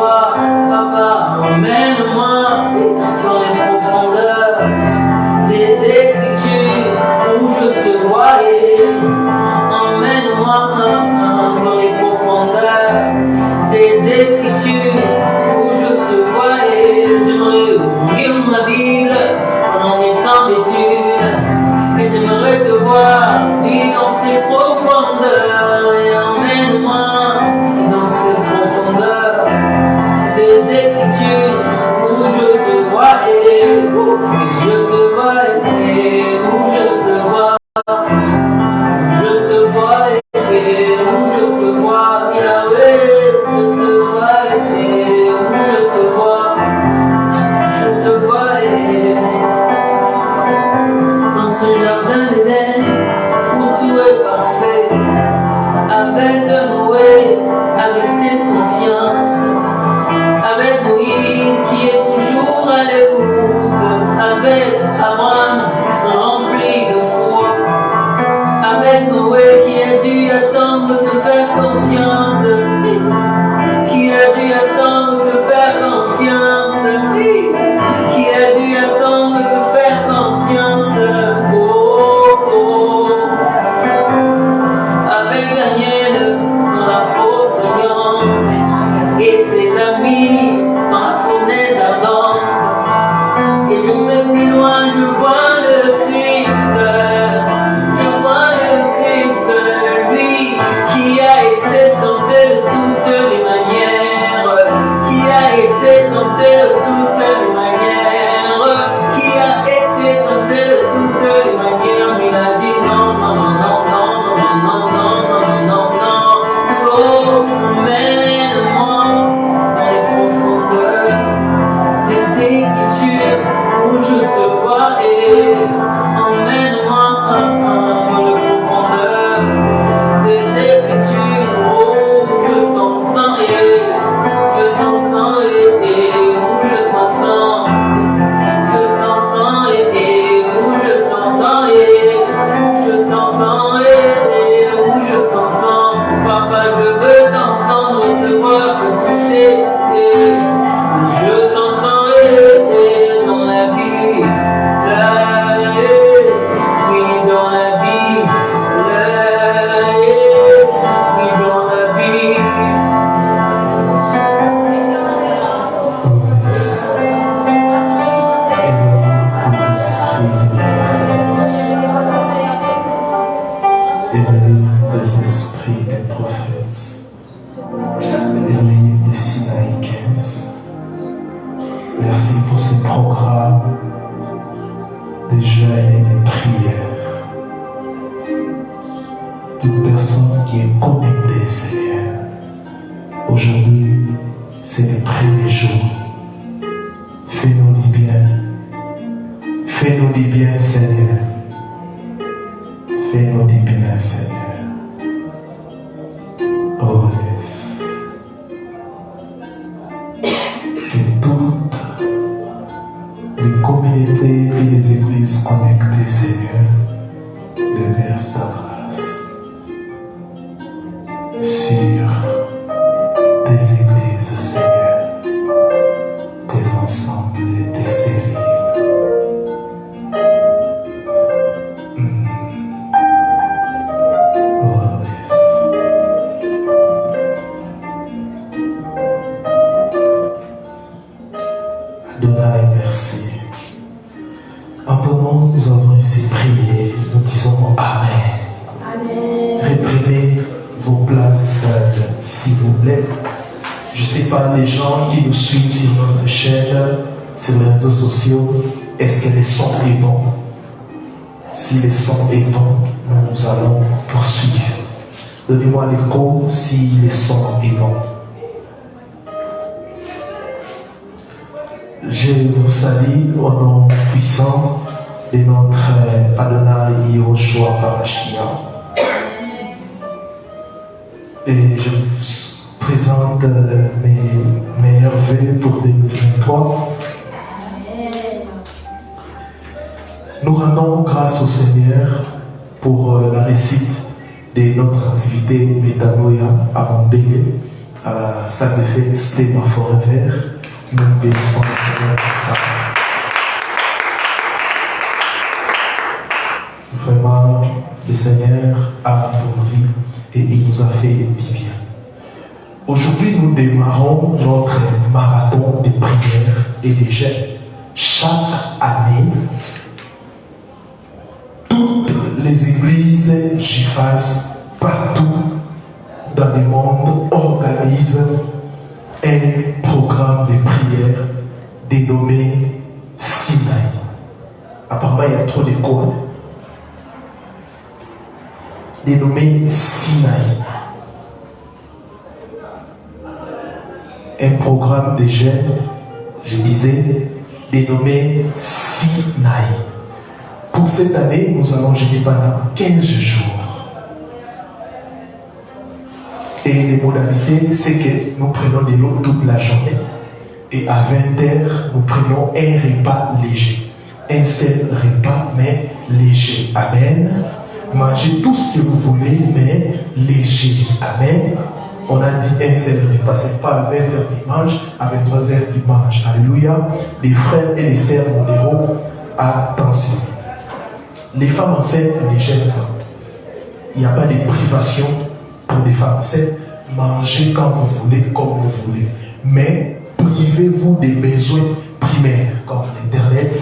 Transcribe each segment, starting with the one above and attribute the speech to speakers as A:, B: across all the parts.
A: vois, papa, emmène-moi dans les profondeurs des Écritures où je te voyais. Emmène-moi dans les profondeurs des Écritures où je te voyais. J'aimerais ouvrir ma Bible pendant mes temps d'études et j'aimerais te voir, oui, dans ces profondeurs. Et emmène-moi dans ces profondeurs des Écritures où je te voyais, où je te voyais, où je te vois. Je te vois et où je te vois, Yahweh, je te vois et où je te vois, et dans ce jardin d'Éden où tout est parfait, avec Noé, avec cette confiance, avec Moïse qui est toujours à l'écoute, avec Abraham rempli de foi, avec Noé qui a dû attendre de te faire confiance, qui a dû attendre de te faire confiance, qui a dû attendre de te faire confiance. Oh, oh. Avec Daniel dans la fosse lion et ses amis dans la fournaise ardente. Et je vais plus loin, je vois le Christ. Je vois le Christ, lui qui a été tenté de toutes les manières, qui a été tenté de toutes les manières, qui a été tenté de toutes les manières, mais il a dit non, non, non, non, non, non, non, non, non, non, non, sauf mène-moi dans les profondeurs des Écritures où je te vois et emmène-moi dans les profondeurs des Écritures où je t'entends et où je t'entends et où je t'entends et où je t'entends et où je t'entends. Papa, je veux t'entendre, te voir, te toucher et je t'entends et dans la vie, oui dans la vie, oui dans la vie.
B: Éloigne des esprits des prophètes, éloigne des Sinaï 15. Merci pour ce programme de jeûne et de prière. Toute personne qui est connectée, Seigneur, aujourd'hui, c'est le premier jour. Fais-nous du bien. Fais-nous du bien, Seigneur. Fais-nous du bien, Seigneur. Oh, yes. Que toutes les communautés et les églises connectées, Seigneur, déversent ta grâce sur tes églises, Seigneur, tes ensembles et tes cellules. Adonai, merci. Maintenant, nous avons ici prié, nous disons Amen. Amen. Reprenez vos places, s'il vous plaît. Je ne sais pas, les gens qui nous suivent sur notre chaîne, sur les réseaux sociaux, est-ce que le son est bon? Si le son est bon, nous allons poursuivre. Donnez-moi l'écho si le son est bon. Je vous salue au nom puissant de notre Adonai Yehoshua HaMashiach. Et je vous présente mes meilleurs vœux pour 2023. Nous rendons grâce au Seigneur pour la réussite de notre activité Metanoia à Mambélé, à la salle de fête Stéma Forever. Nous bénissons le Seigneur pour ça. Vraiment, le Seigneur a pourvu et il nous a fait du bien. Aujourd'hui, nous démarrons notre marathon de prières et de jeûnes. Chaque année, toutes les églises JIFAS partout dans le monde organisent un programme de prière dénommé Sinaï. Apparemment, il y a trop de codes. Dénommé Sinaï. Un programme de jeûne, je disais, dénommé Sinaï. Pour cette année, nous allons jeûner pendant 15 jours. Et les modalités, c'est que nous prenons de l'eau toute la journée. Et à 20h, nous prenons un repas léger. Un seul repas, mais léger. Amen. Mangez tout ce que vous voulez, mais léger. Amen. On a dit un seul repas. Ce n'est pas à 20h tu manges, à 23h tu manges. Alléluia. Les frères et les sœurs modéraux, attention. Les femmes enceintes ne gênent pas. Il n'y a pas de privation pour les femmes enceintes. Mangez quand vous voulez, comme vous voulez. Mais privez-vous des besoins primaires, comme l'Internet,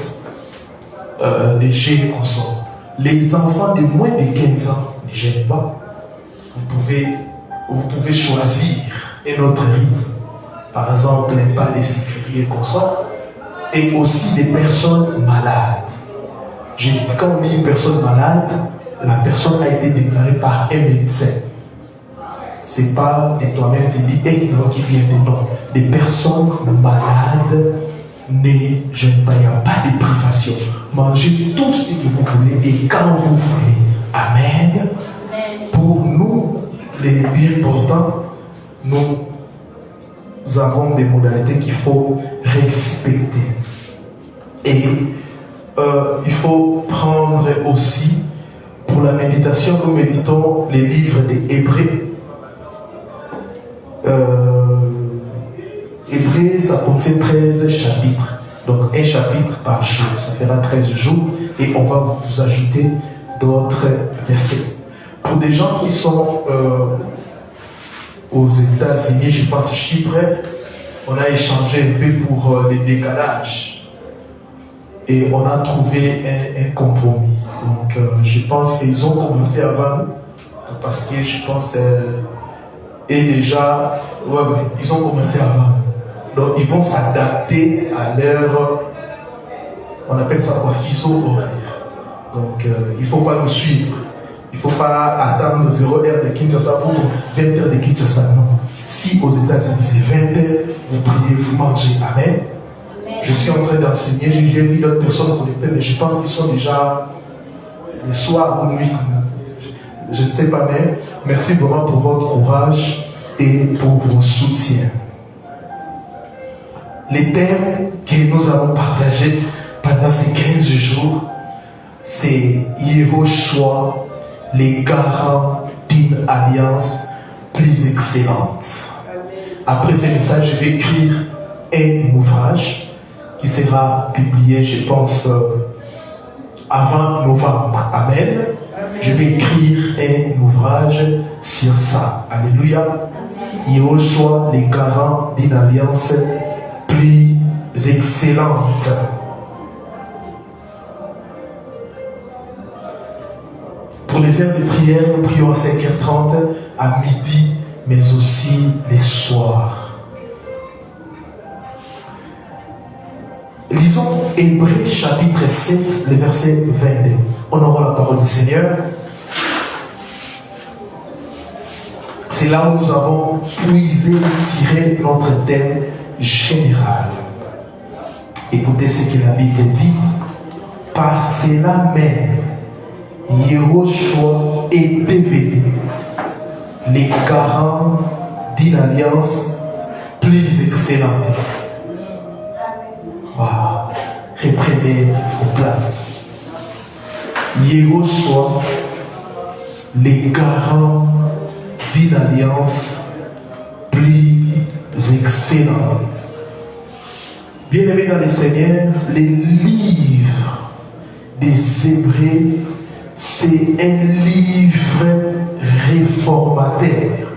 B: les jeux et consorts. Les enfants de moins de 15 ans ne gênent pas. Vous pouvez choisir un autre rythme. Par exemple, pas les sécuriers et consorts. Et aussi des personnes malades. Quand on dit une personne malade, la personne a été déclarée par un médecin. Ce n'est pas de toi-même, tu dis, et non, qui vient de non. Des personnes malades ne gênent pas, il n'y a pas de privation. Mangez tout ce que vous voulez et quand vous voulez. Amen. Pour nous, les bien portants, nous avons des modalités qu'il faut respecter. Et il faut prendre aussi, pour la méditation, nous méditons les livres des Hébreux. Hébreux, ça contient 13 chapitres. Donc un chapitre par jour. Ça fera 13 jours. Et on va vous ajouter d'autres versets. Pour des gens qui sont aux États-Unis, je pense Chypre, on a échangé un peu pour les décalages. Et on a trouvé un compromis. Donc je pense qu'ils ont commencé avant nous. Parce que je pense... et déjà, ils ont commencé avant. Donc ils vont s'adapter à leur... On appelle ça quoi? Fuseau horaire. Donc il ne faut pas nous suivre. Il ne faut pas attendre 0h de Kinshasa pour 20h de Kinshasa. Non. Si aux États-Unis c'est 20h, vous priez, vous mangez. Amen. Je suis en train d'enseigner, j'ai vu d'autres personnes connectées, mais je pense qu'ils sont déjà le soir ou nuit. Je ne sais pas, mais merci vraiment pour votre courage et pour vos soutiens. Les thèmes que nous allons partager pendant ces 15 jours, c'est Yehoshua, les garants d'une alliance plus excellente. Après ce message, je vais écrire un ouvrage qui sera publié, je pense, avant novembre. Amen. Je vais écrire un ouvrage sur ça. Alléluia. Yehoshua, les garants d'une alliance plus excellente. Pour les heures de prière, nous prions à 5h30, à midi, mais aussi les soirs. Lisons Hébreux chapitre 7, le verset 22. Honorons la parole du Seigneur. C'est là où nous avons puisé, tiré notre thème général. Écoutez ce que la Bible dit. Par cela même, Yehoshua est devenu les garants d'une alliance plus excellente. Wow. Reprenez vos places. Yehoshua, les garants d'une alliance plus excellentes. Bien-aimés dans le Seigneur, les livres des Hébreux, c'est un livre réformateur.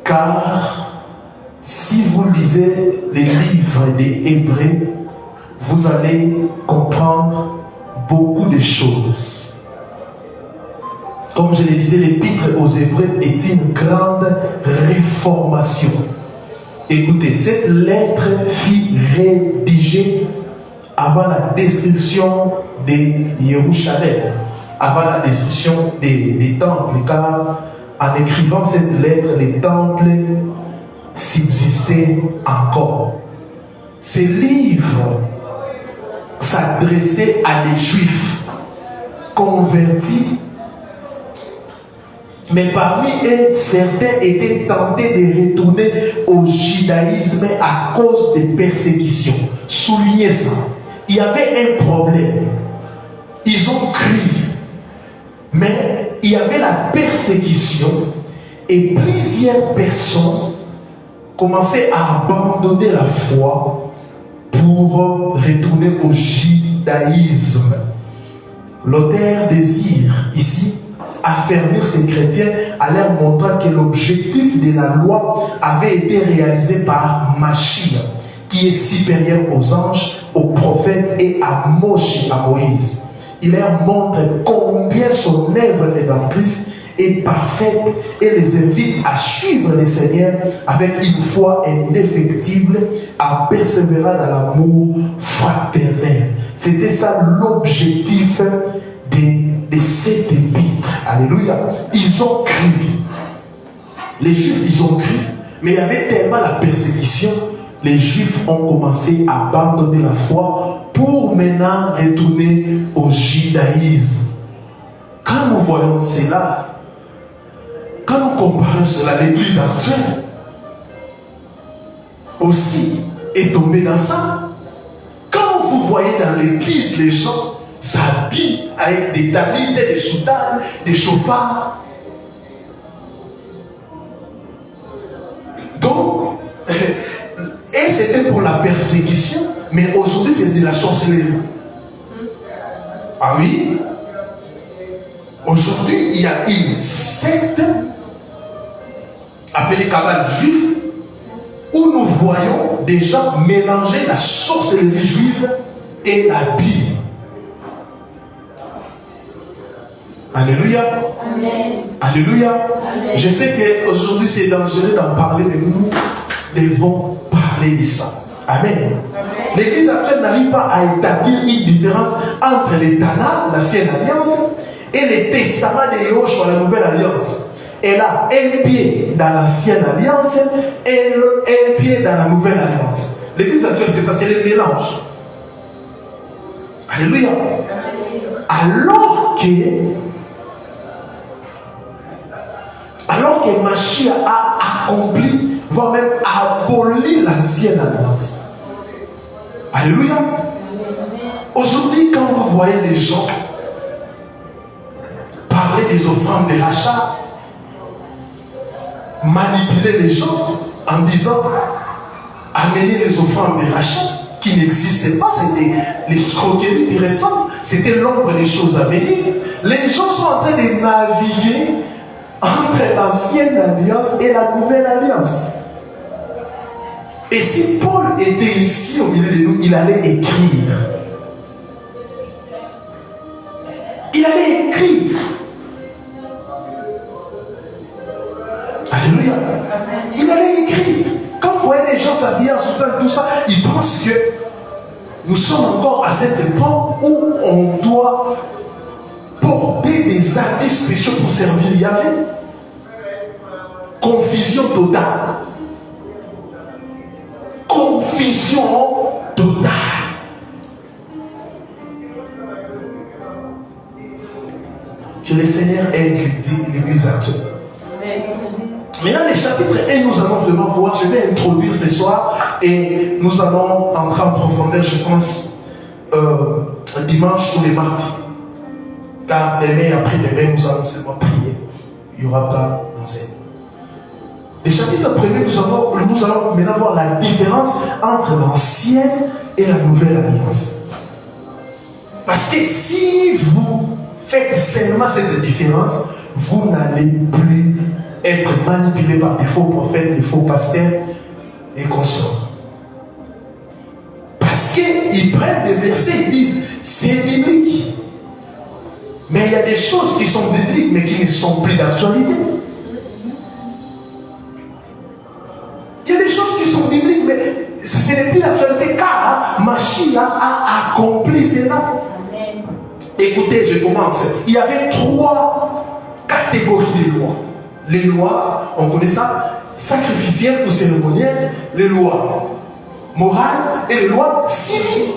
B: Car si vous lisez les livres des Hébreux, vous allez comprendre beaucoup de choses. Comme je le disais, l'épître aux Hébreux est une grande réformation. Écoutez, cette lettre fut rédigée avant la destruction de Jérusalem, avant la destruction des temples, car en écrivant cette lettre, les temples subsistaient encore. Ce livre s'adressait à des Juifs convertis, mais parmi eux, certains étaient tentés de retourner au judaïsme à cause des persécutions. Soulignez ça. Il y avait un problème. Ils ont cru, mais il y avait la persécution et plusieurs personnes commençaient à abandonner la foi pour retourner au judaïsme. L'auteur désire ici affermir ces chrétiens en leur montrant que l'objectif de la loi avait été réalisé par Mashiach, qui est supérieur aux anges, aux prophètes et à Moïse. Il leur montre combien son œuvre rédemptrice est parfaite et les invite à suivre le Seigneur avec une foi indéfectible, à persévérer dans l'amour fraternel. C'était ça l'objectif de cette épître. Alléluia. Ils ont cru. Les Juifs, ils ont cru. Mais il y avait tellement la persécution, les Juifs ont commencé à abandonner la foi pour maintenant retourner au judaïsme. Quand nous voyons cela, quand nous comparons cela, l'Église actuelle aussi est tombée dans ça. Quand vous voyez dans l'Église, les gens s'habillent avec des talits, des soutanes, des chauffards. Donc, et c'était pour la persécution, mais aujourd'hui c'est de la sorcellerie. Ah oui? Aujourd'hui, il y a une secte appelée Kabbale juive où nous voyons des gens mélanger la sorcellerie juive et la Bible. Alléluia. Amen. Alléluia. Amen. Je sais qu'aujourd'hui c'est dangereux d'en parler, mais nous devons parler de ça. Amen. Amen. L'Église actuelle n'arrive pas à établir une différence entre les Tanakh, l'ancienne alliance, et les testaments de Yahushua, la nouvelle alliance. Elle a un pied dans l'ancienne alliance et un pied dans la nouvelle alliance. L'Église actuelle, c'est ça, c'est le mélange. Alléluia. Alors que Mashiach a accompli, voire même aboli l'ancienne alliance. Alléluia. Aujourd'hui, quand vous voyez les gens parler des offrandes de rachat, manipuler les gens en disant amener les offrandes de rachat qui n'existaient pas, c'était l'escroquerie plus récente, c'était l'ombre des choses à venir. Les gens sont en train de naviguer entre l'ancienne alliance et la nouvelle alliance. Et si Paul était ici au milieu de nous, il allait écrire. Il allait écrire. Alléluia. Il allait écrire. Quand vous voyez les gens s'habiller en soutane, tout ça, ils pensent que nous sommes encore à cette époque où on doit porter des habits spéciaux pour servir Yahvé. Confusion totale. Confusion totale. Que le Seigneur aide l'Église actuelle. Maintenant, les chapitres 1, nous allons vraiment voir, je vais introduire ce soir et nous allons entrer en profondeur, je pense, dimanche ou les mardis. Car demain et après-demain, nous allons seulement prier. Il n'y aura pas d'enseignement. Le chapitre 1er, nous allons maintenant voir la différence entre l'ancienne et la nouvelle alliance. Parce que si vous faites seulement cette différence, vous n'allez plus être manipulé par des faux prophètes, des faux pasteurs et consorts. Parce qu'ils prennent des versets, ils disent c'est biblique. Mais il y a des choses qui sont bibliques mais qui ne sont plus d'actualité. Il y a des choses qui sont bibliques mais ce n'est plus d'actualité car Mashiach a accompli cela. Écoutez, je commence. Il y avait 3 catégories de lois. Les lois, on connaît ça, sacrificielles ou cérémonielles, les lois morales et les lois civiles.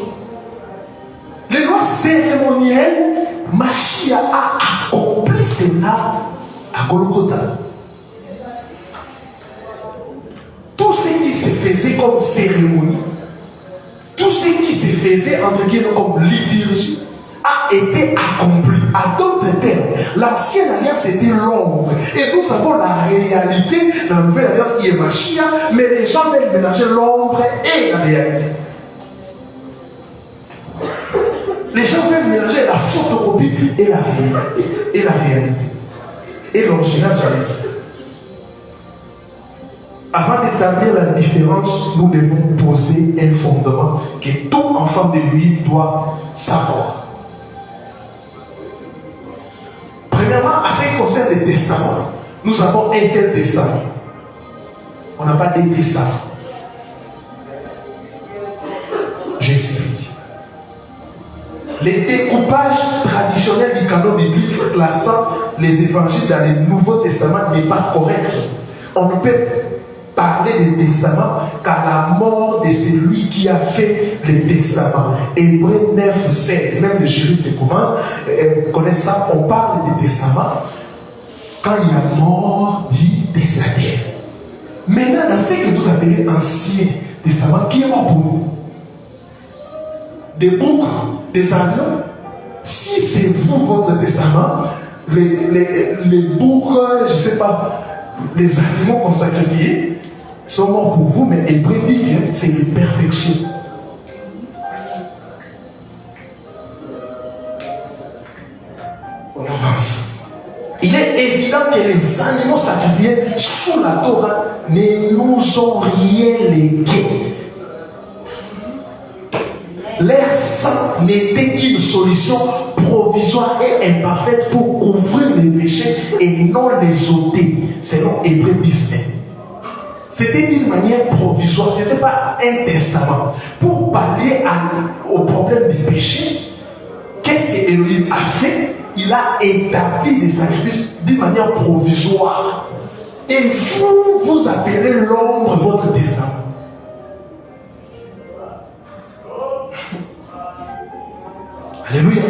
B: Les lois cérémonielles, Mashiach a accompli cela à Golgotha. Tout ce qui se faisait comme cérémonie, tout ce qui se faisait entre guillemets comme liturgie, a été accompli. À d'autres termes, l'ancienne alliance était l'ombre. Et nous avons la réalité de la nouvelle alliance qui est Mashiach, mais les gens veulent mélanger l'ombre et la réalité. Les gens veulent mélanger la photocopie et la réalité. Et l'original, j'allais dire. Avant d'établir la différence, nous devons poser un fondement que tout enfant de lui doit savoir. Premièrement, à ce qui concerne les testaments, nous avons un seul testament. On n'a pas deux testaments. J'explique. Les découpages traditionnels du canon biblique classant les évangiles dans le Nouveau Testament n'est pas correct. On ne peut parler des testaments qu'à la mort de celui qui a fait les testaments. Hébreux 9, 16, même les juristes connaissent ça, on parle des testaments quand il y a mort du testataire. Maintenant, dans ce que vous appelez Ancien Testament, qui est mort pour nous? Des boucs, des agneaux. Si c'est vous, votre testament, les boucs, je ne sais pas, les animaux qu'on sacrifiait sont morts pour vous, mais Hébreux dit que c'est une perfection. On avance. Il est évident que les animaux sacrifiés sous la Torah ne nous ont rien légué. Leur sang n'était qu'une solution provisoire et imparfaite pour couvrir les péchés et non les ôter, selon Hébreux 19. C'était d'une manière provisoire, ce n'était pas un testament. Pour pallier au problème des péchés, qu'est-ce que Elohim a fait? Il a établi des sacrifices d'une manière provisoire. Et vous appelez l'ombre votre testament. Alléluia.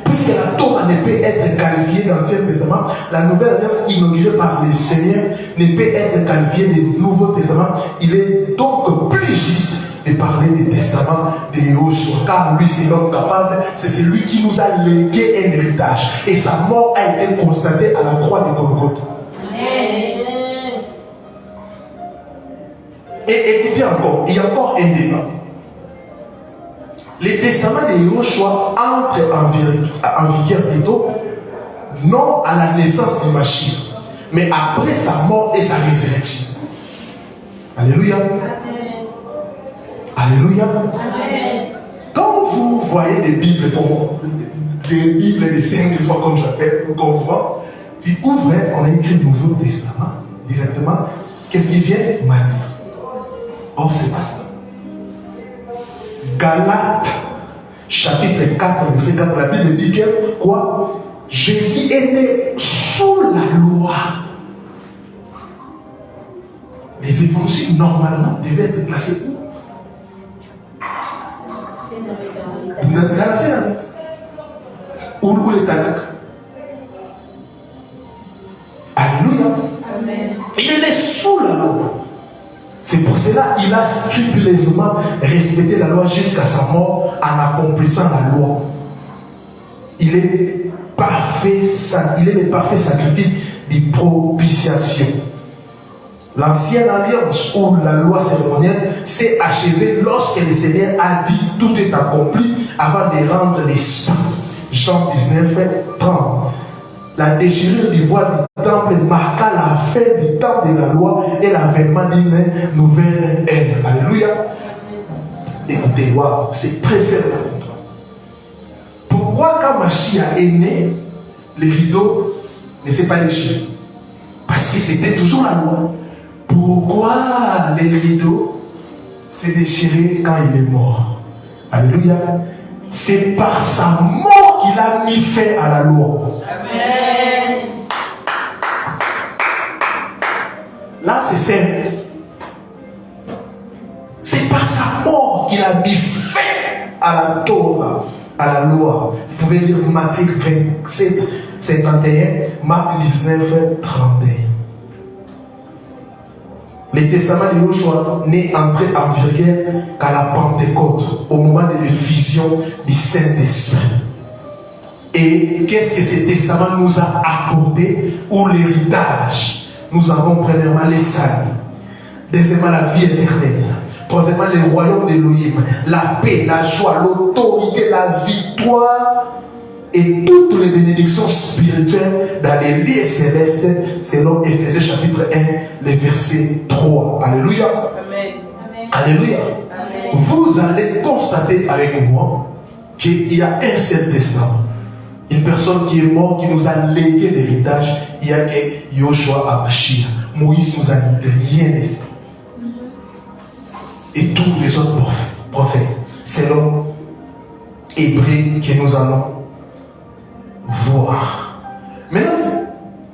B: Puisque la Torah ne peut être qualifiée dans l'Ancien Testament, la nouvelle alliance inaugurée par le Seigneur ne peut être qualifiée du Nouveau Testament. Il est donc plus juste de parler des testaments de Yahushua, car lui c'est l'homme capable, c'est celui qui nous a légué un héritage. Et sa mort a été constatée à la croix de Golgotha. Et écoutez encore, il y a encore un débat. Les testaments de Yahushua entrent en vigueur plutôt, non à la naissance du Mashiach, mais après sa mort et sa résurrection. Alléluia. Alléluia. Amen. Quand vous voyez des Bibles, des 5 fois comme j'appelle, qu'on vous vend, si ouvrez, on a écrit le Nouveau Testament directement. Qu'est-ce qui vient? Matthieu. Or, c'est pas ça. Galates, chapitre 4, verset 4, la Bible dit que quoi? Jésus était sous la loi. Les évangiles, normalement, devaient être placés où? Dans la scène. Où les Tanakh? Alléluia. Amen. Il est sous la loi. C'est pour cela qu'il a scrupuleusement respecté la loi jusqu'à sa mort en accomplissant la loi. Il est parfait, il est le parfait sacrifice de propitiation. L'ancienne alliance ou la loi cérémonielle s'est achevée lorsque le Seigneur a dit tout est accompli avant de rendre l'esprit. Jean 19, 30. La déchirure du voile du temple marqua la fin du temps de la loi et l'avènement d'une nouvelle ère. Alléluia. Écoutez, wow, c'est très simple. Pourquoi quand Mashiach est né, les rideaux ne s'est pas déchiré? Parce que c'était toujours la loi. Pourquoi les rideaux s'est déchiré quand il est mort? Alléluia. C'est par sa mort qu'il a mis fin à la loi. Amen. Là, c'est simple. C'est par sa mort qu'il a mis fin à la Torah, à la loi. Vous pouvez lire Matthieu 27, 51, Marc 19, 31. Le testament de Yoshua n'est entré en vigueur qu'à la Pentecôte, au moment de l'effusion du Saint-Esprit. Et qu'est-ce que ce testament nous a accordé ou l'héritage? Nous avons premièrement les saluts, deuxièmement la vie éternelle, troisièmement le royaume d'Élohim, la paix, la joie, l'autorité, la victoire et toutes les bénédictions spirituelles dans les lieux célestes selon Éphésiens chapitre 1, le verset 3. Alléluia. Amen. Alléluia. Amen. Vous allez constater avec moi qu'il y a un seul testament. Une personne qui est morte, qui nous a légué l'héritage, il y a que Yoshua Hamashiach. Moïse nous a rien laissé. Et tous les autres prophètes, selon Hébreux que nous allons voir. Maintenant,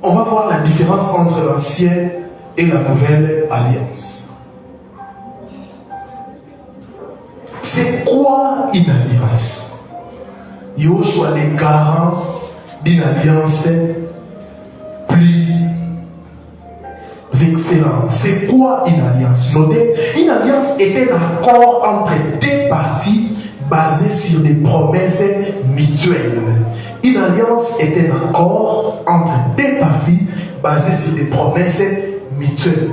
B: on va voir la différence entre l'ancienne et la nouvelle alliance. C'est quoi une alliance? Yoshua est garant d'une alliance plus excellente. C'est quoi une alliance? Notez, une alliance est un accord entre deux parties basé sur des promesses mutuelles. Une alliance est un accord entre deux parties basé sur des promesses mutuelles.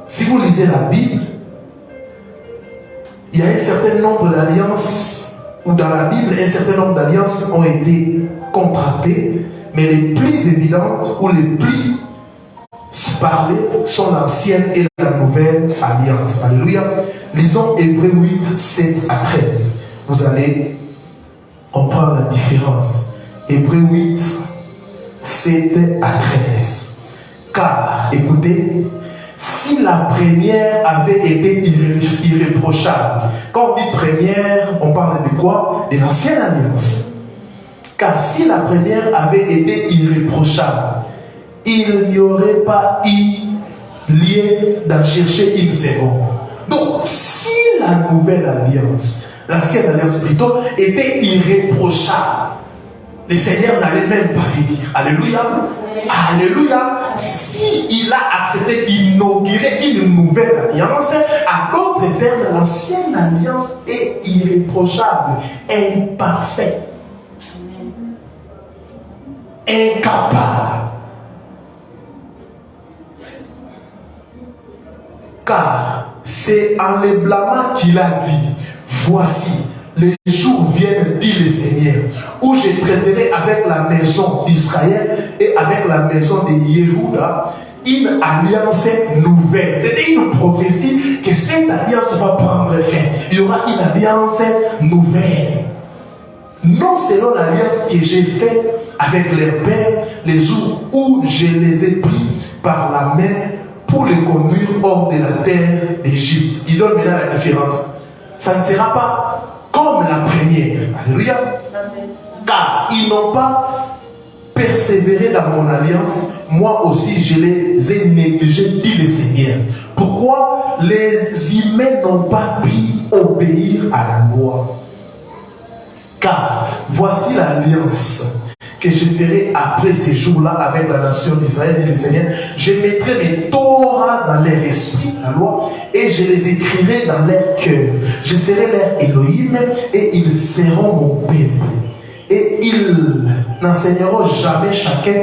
B: Si vous lisez la Bible, il y a un certain nombre d'alliances, ou dans la Bible, un certain nombre d'alliances ont été contractées, mais les plus évidentes ou les plus parlées sont l'ancienne et la nouvelle alliance. Alléluia. Lisons Hébreux 8, 7 à 13. Vous allez comprendre la différence. Hébreux 8, 7 à 13. Car, écoutez, si la première avait été irréprochable, quand on dit première, on parle de quoi? De l'ancienne alliance. Car si la première avait été irréprochable, il n'y aurait pas eu lieu d'en chercher une seconde. Donc, si la nouvelle alliance, l'ancienne alliance plutôt, était irréprochable, le Seigneur n'allait même pas venir. Alléluia. Alléluia. S'il a accepté d'inaugurer une nouvelle alliance, à d'autres termes, l'ancienne alliance est irréprochable, imparfaite, incapable. Car c'est en les blâmant qu'il a dit, voici, les jours viennent, dit le Seigneur, où je traiterai avec la maison d'Israël et avec la maison de Yehuda une alliance nouvelle. C'est une prophétie que cette alliance va prendre fin. Il y aura une alliance nouvelle. Non selon l'alliance que j'ai faite avec leurs pères les jours où je les ai pris par la main pour les conduire hors de la terre d'Égypte. Il donne maintenant la différence. Ça ne sera pas comme la première. Alléluia. Car ils n'ont pas persévéré dans mon alliance, moi aussi je les ai négligés, dit le Seigneur. Pourquoi les humains n'ont pas pu obéir à la loi? Car voici l'alliance que je ferai après ces jours-là avec la nation d'Israël, dit le Seigneur. Je mettrai les Torah dans leur esprit, la loi, et je les écrirai dans leur cœur. Je serai leur Elohim et ils seront mon peuple. Et ils n'enseigneront jamais chacun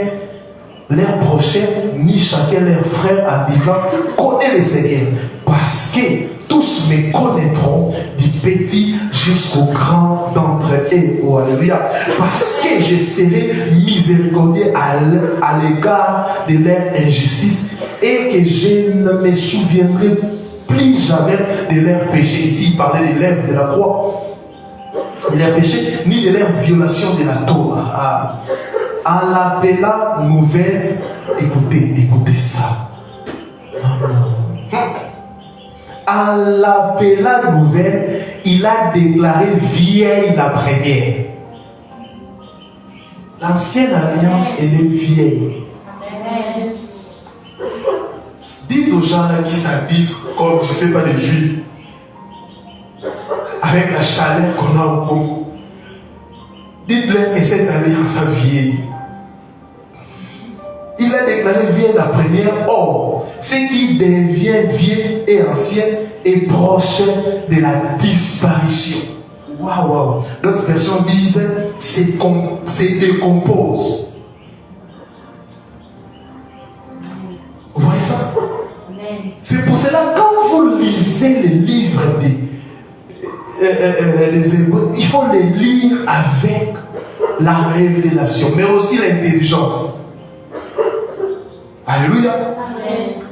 B: leur prochain ni chacun leur frère en disant, connais le Seigneur, parce que tous me connaîtront du petit jusqu'au grand d'entre eux. Oh, alléluia. Parce que je serai miséricordieux à l'égard de leur injustice et que je ne me souviendrai plus jamais de leurs péchés. Ici, il parlait des lèvres de la croix. De leurs péchés, ni de leur violation de la Torah. En l'appelant nouvelle, écoutez ça. En l'appelant nouvelle, il a déclaré vieille la première. L'ancienne alliance, elle est vieille. Amen. Dites aux gens là qui s'habitent comme, je ne sais pas, les Juifs, avec la chaleur qu'on a au Congo, dites-leur que cette alliance a vieilli. Il a déclaré vieille la première. Or, ce qui devient vieux et ancien est proche de la disparition. Waouh! D'autres versions disent c'est décompose. Vous voyez ça? C'est pour cela, quand vous lisez les livres des Hébreux, il faut les lire avec la révélation, mais aussi l'intelligence. Alléluia. Amen.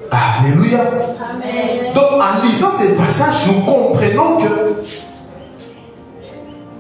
B: Alléluia. Amen. Donc en lisant ces passages, nous comprenons que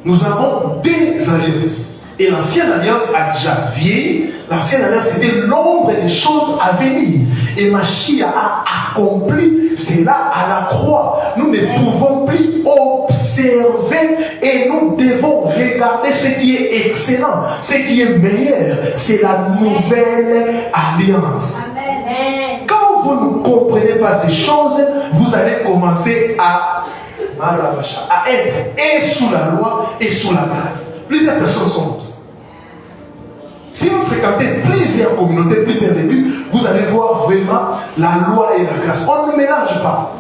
B: nous avons des alliances. Et l'ancienne alliance a déjà vieilli. L'ancienne alliance c'était l'ombre des choses à venir. Et Mashiach a accompli cela à la croix. Nous ne pouvons plus observer et nous devons regarder ce qui est excellent, ce qui est meilleur. C'est la nouvelle alliance. Amen. Quand vous ne comprenez pas ces choses, vous allez commencer à être et sous la loi et sous la grâce. Plusieurs personnes sont comme ça. Si vous fréquentez plusieurs communautés, plusieurs églises, vous allez voir vraiment la loi et la grâce. On ne mélange pas.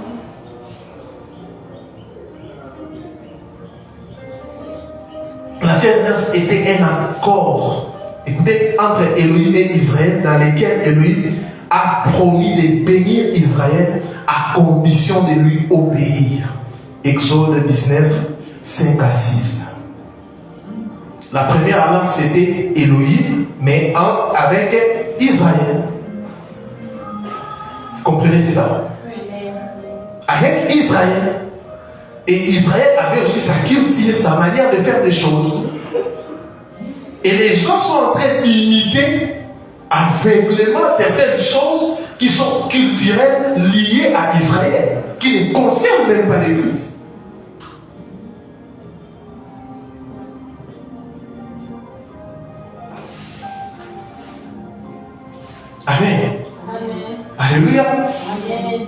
B: L'ancienne alliance était un accord, écoutez, entre Elohim et Israël, dans lequel Elohim a promis de bénir Israël à condition de lui obéir. Exode 19, 5 à 6. La première alliance c'était Elohim, mais avec Israël. Vous comprenez cela? Avec Israël. Et Israël avait aussi sa culture, sa manière de faire des choses. Et les gens sont en train d'imiter aveuglément certaines choses qui sont culturelles liées à Israël, qui ne concernent même pas l'Église. Amen. Amen. Alléluia. Amen.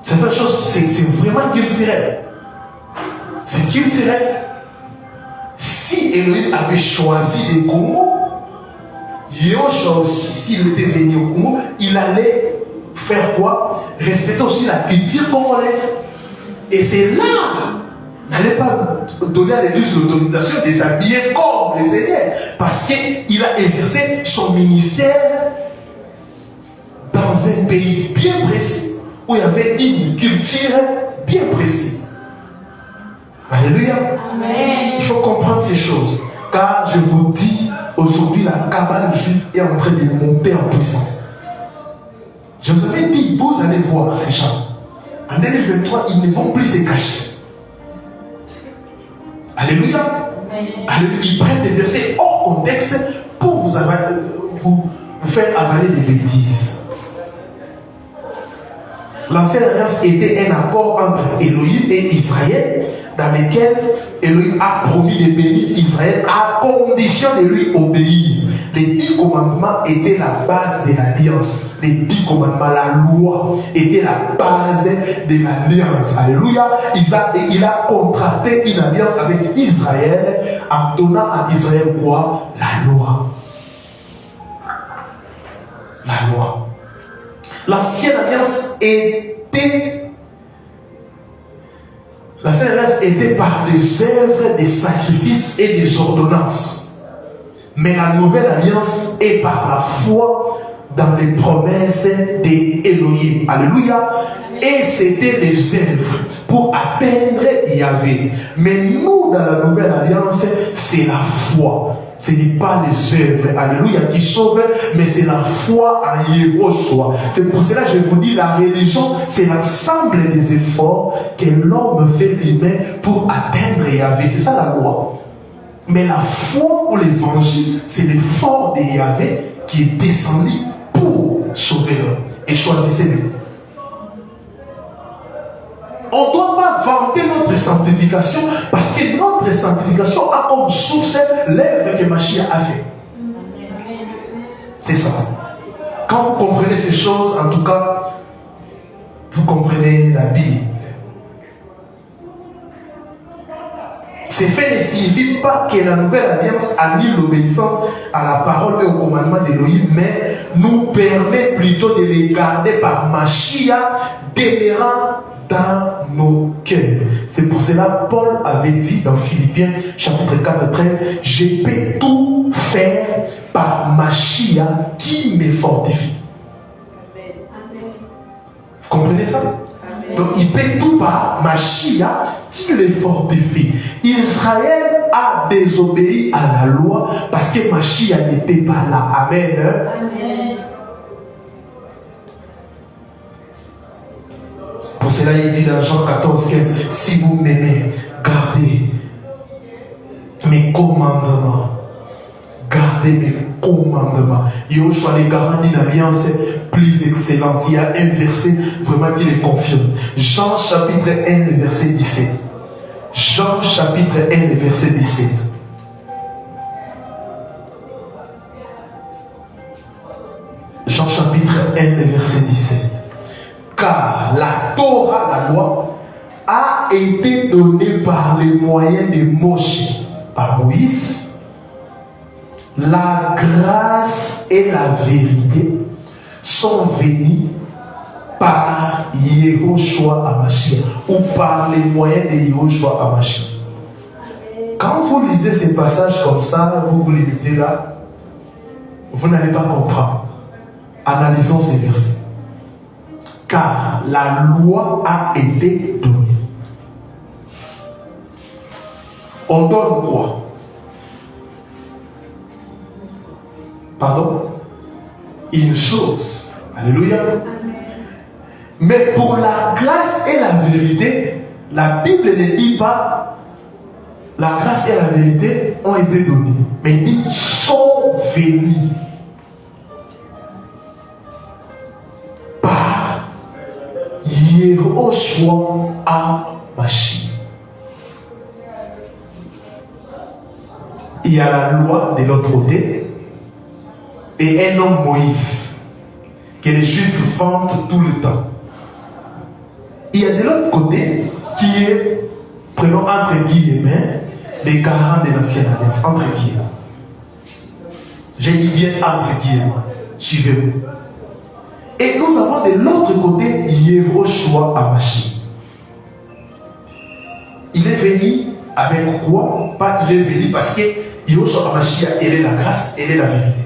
B: Certaines choses, c'est vraiment culturel. C'est culturel. Si Elohim avait choisi les Congo, Yoshua aussi, s'il était venu au Congo, il allait faire quoi? Respecter aussi la culture congolaise. Et c'est là, n'allez pas donner à l'Église l'autorisation de s'habiller comme le Seigneur, parce qu'il a exercé son ministère dans un pays bien précis, où il y avait une culture bien précise. Alléluia. Amen. Il faut comprendre ces choses, car je vous dis, aujourd'hui la cabale juive est en train de monter en puissance. Je vous avais dit, vous allez voir ces gens. En 2023, ils ne vont plus se cacher. Alléluia. Alléluia. Ils prennent des versets hors contexte pour vous faire avaler des bêtises. L'ancienne alliance était un accord entre Elohim et Israël, dans lequel Elohim a promis de bénir Israël à condition de lui obéir. Les 10 commandements étaient la base de l'alliance. Les 10 commandements, la loi, était la base de l'alliance. Alléluia. Il a contracté une alliance avec Israël en donnant à Israël quoi? La loi. La loi. L'ancienne alliance était était par des œuvres, des sacrifices et des ordonnances. Mais la nouvelle alliance est par la foi dans les promesses d'Élohim. Alléluia. Et c'était les œuvres pour atteindre Yahvé. Mais nous, dans la nouvelle alliance, c'est la foi. Ce n'est pas les œuvres, alléluia, qui sauvent, mais c'est la foi en Yéhoshua. C'est pour cela que je vous dis, la religion, c'est l'ensemble des efforts que l'homme fait lui-même pour atteindre Yahvé. C'est ça la loi. Mais la foi pour l'évangile, c'est l'effort de Yahvé qui est descendu pour sauver l'homme. Et choisissez-le. On ne doit pas vanter notre sanctification parce que notre sanctification a comme source l'œuvre que Mashiach a fait. C'est ça. Quand vous comprenez ces choses, en tout cas, vous comprenez la Bible. Ces faits ne signifient pas que la nouvelle alliance annule l'obéissance à la parole et au commandement d'Élohim, mais nous permet plutôt de les garder par Mashiach demeurant dans nos cœurs. C'est pour cela Paul avait dit dans Philippiens chapitre 4, 13, je peux tout faire par Mashiach qui me fortifie. Vous comprenez ça? Donc il peut tout par Mashiach qui le fortifie. Israël a désobéi à la loi parce que Mashiach n'était pas là. Amen. Amen. Pour cela, il dit dans Jean 14, 15, si vous m'aimez, gardez mes commandements. Gardez mes commandements. Yoshua les garant d'une alliance plus excellente. Il y a un verset vraiment qui les confirme. Jean chapitre 1, verset 17. Jean chapitre 1, verset 17. Jean chapitre 1, verset 17. Car la Torah, la loi, a été donnée par les moyens de Moshe, par Moïse. La grâce et la vérité sont venues par Yéhoshua HaMashiach ou par les moyens de Yéhoshua HaMashiach. Quand vous lisez ces passages comme ça, vous vous limitez là, vous n'allez pas comprendre. Analysons ces versets. Car la loi a été donnée. On donne quoi? Pardon? Une chose. Alléluia. Mais pour la grâce et la vérité, la Bible ne dit pas la grâce et la vérité ont été données. Mais il dit sont venues par Yéhoshua HaMashiach. Il y a la loi de l'autre côté et un homme Moïse que les Juifs vantent tout le temps. Il y a de l'autre côté qui est, prenons entre guillemets, les garants de l'ancienne alliance, entre guillemets. J'ai dit bien entre guillemets. Suivez-vous. Et nous avons de l'autre côté Yéhoshua HaMashiach. Il est venu avec quoi? Pas il est venu parce que Yéhoshua HaMashiach, elle est la grâce, elle est la vérité.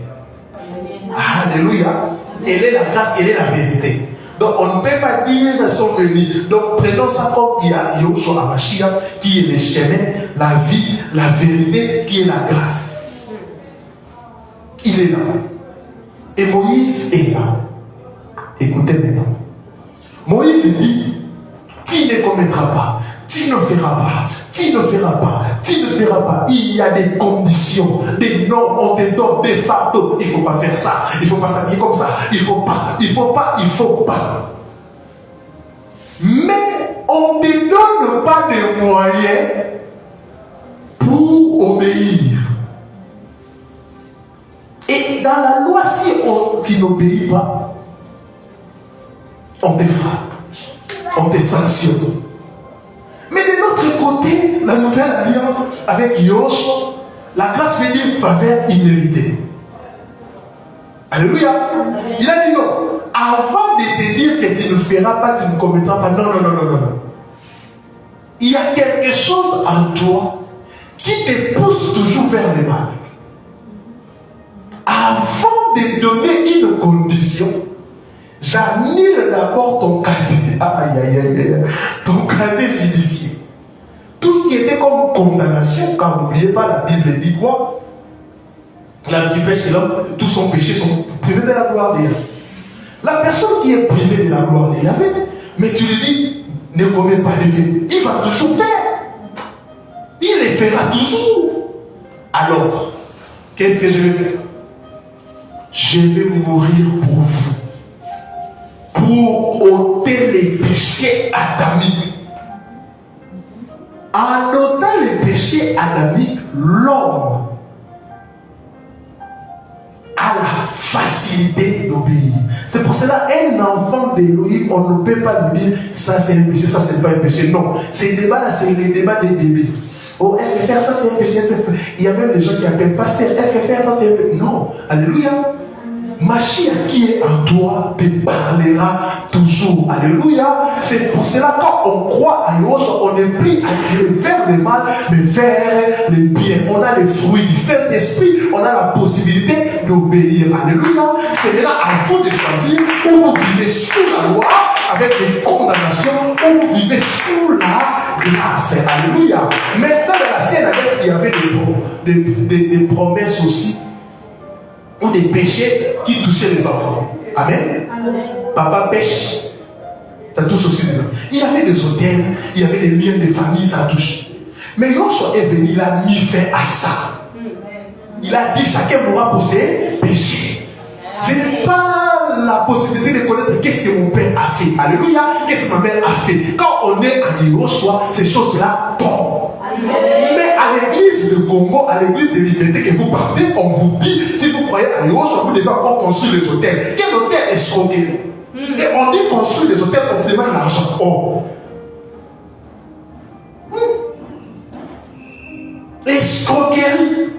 B: Alléluia. Elle est la grâce, elle est la vérité. Donc on ne peut pas dire qu'ils sont venus. Donc prenons ça comme il y a Yéhoshua HaMashiach qui est le chemin, la vie, la vérité, qui est la grâce. Il est là. Et Moïse est là. Écoutez maintenant. Moïse dit, tu ne commettras pas, tu ne feras pas, tu ne feras pas, tu ne feras pas. Il y a des conditions, des normes, on te donne des facteurs. Il ne faut pas faire ça, il ne faut pas s'habiller comme ça, il ne faut pas, il ne faut pas, il ne faut pas. Mais on ne te donne pas de moyens pour obéir. Et dans la loi, si tu n'obéis pas, on te frappe, on te sanctionne. Mais de l'autre côté, la nouvelle alliance avec Yéhoshua, la grâce veut dire faveur imméritée. Alléluia. Il a dit non. Avant de te dire que tu ne feras pas, tu ne commettras pas. Non, non, non, non, non. il y a quelque chose en toi qui te pousse toujours vers le mal. Avant de donner une condition, j'annule d'abord ton casier. Aïe, aïe, aïe, ton casier judiciaire. Tout ce qui était comme condamnation, car n'oubliez pas, la Bible dit quoi? La Bible pêche l'homme, tous son péché sont privés de la gloire de Yahvé. La personne qui est privée de la gloire de Yahvé, mais tu lui dis, ne commets pas de faits, il va toujours faire. Il les fera toujours. Alors, qu'est-ce que je vais faire? Je vais mourir pour vous. Pour ôter les péchés adamiques. En ôtant les péchés adamiques, l'homme a la facilité d'obéir. C'est pour cela un enfant d'Élohim, on ne peut pas lui dire ça c'est un péché, ça c'est pas un péché. Non, ces débats-là, c'est les débats des bébés. Oh, est-ce que faire ça c'est un péché? Il y a même des gens qui appellent pasteur. Est-ce que faire ça c'est un péché? Non. Alléluia. Mashiach qui est en toi te parlera toujours. Alléluia. C'est pour cela quand on croit à Yahushua, on n'est plus attiré vers le mal, mais vers le bien. On a les fruits du Saint-Esprit, on a la possibilité d'obéir. Alléluia. C'est maintenant à vous de choisir où vous vivez sous la loi avec des condamnations, où vous vivez sous la grâce. Alléluia. Maintenant, dans la sienne adresse, il y avait des promesses aussi, ou des péchés qui touchaient les enfants. Amen. Amen. Papa pêche, ça touche aussi les enfants. Il y avait des hôtels, il y avait des liens de famille, ça touche. Mais Yahushua est venu, il a mis fin à ça. Il a dit chacun mourra pour ses péchés. Je n'ai pas la possibilité de connaître qu'est-ce que mon père a fait. Alléluia. Qu'est-ce que ma mère a fait. Quand on est à Yahushua, ces choses-là tombent. Mais à l'église de Congo, à l'église de Liberté que vous partez, on vous dit, si vous croyez à Yahushua, vous devez encore construire les hôtels. Quel hôtel est escroquerie? Et on dit construire les hôtels, on vous demande l'argent. Oh. Escroquerie.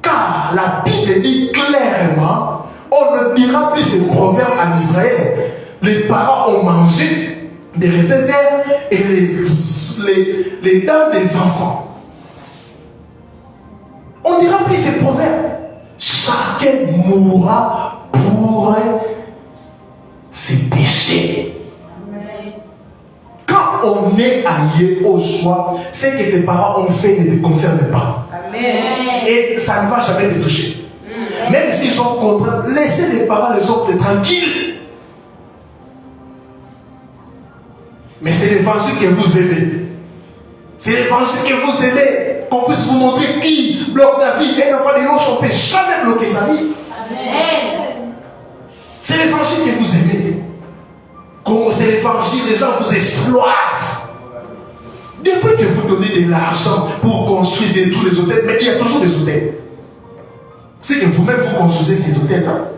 B: Car la Bible dit clairement, on ne dira plus ces proverbes en Israël. Les parents ont mangé des réservoirs et les dents des enfants. On dira plus ces proverbes. Chacun mourra pour ses péchés. Quand on est allié au choix, ce que tes parents ont fait ne te concerne pas. Amen. Et ça ne va jamais te toucher. Même s'ils sont contraints, laissez les parents, les autres tranquilles. Mais c'est l'évangile que vous aimez. C'est l'évangile que vous aimez. Qu'on puisse vous montrer qui bloque ta vie. Un enfant de Yahushua ne peut jamais bloquer sa vie. Amen. C'est l'évangile que vous aimez. C'est l'évangile, les gens vous exploitent. Depuis que vous donnez de l'argent pour construire tous les hôtels, mais il y a toujours des hôtels. C'est que vous-même vous construisez ces hôtels-là.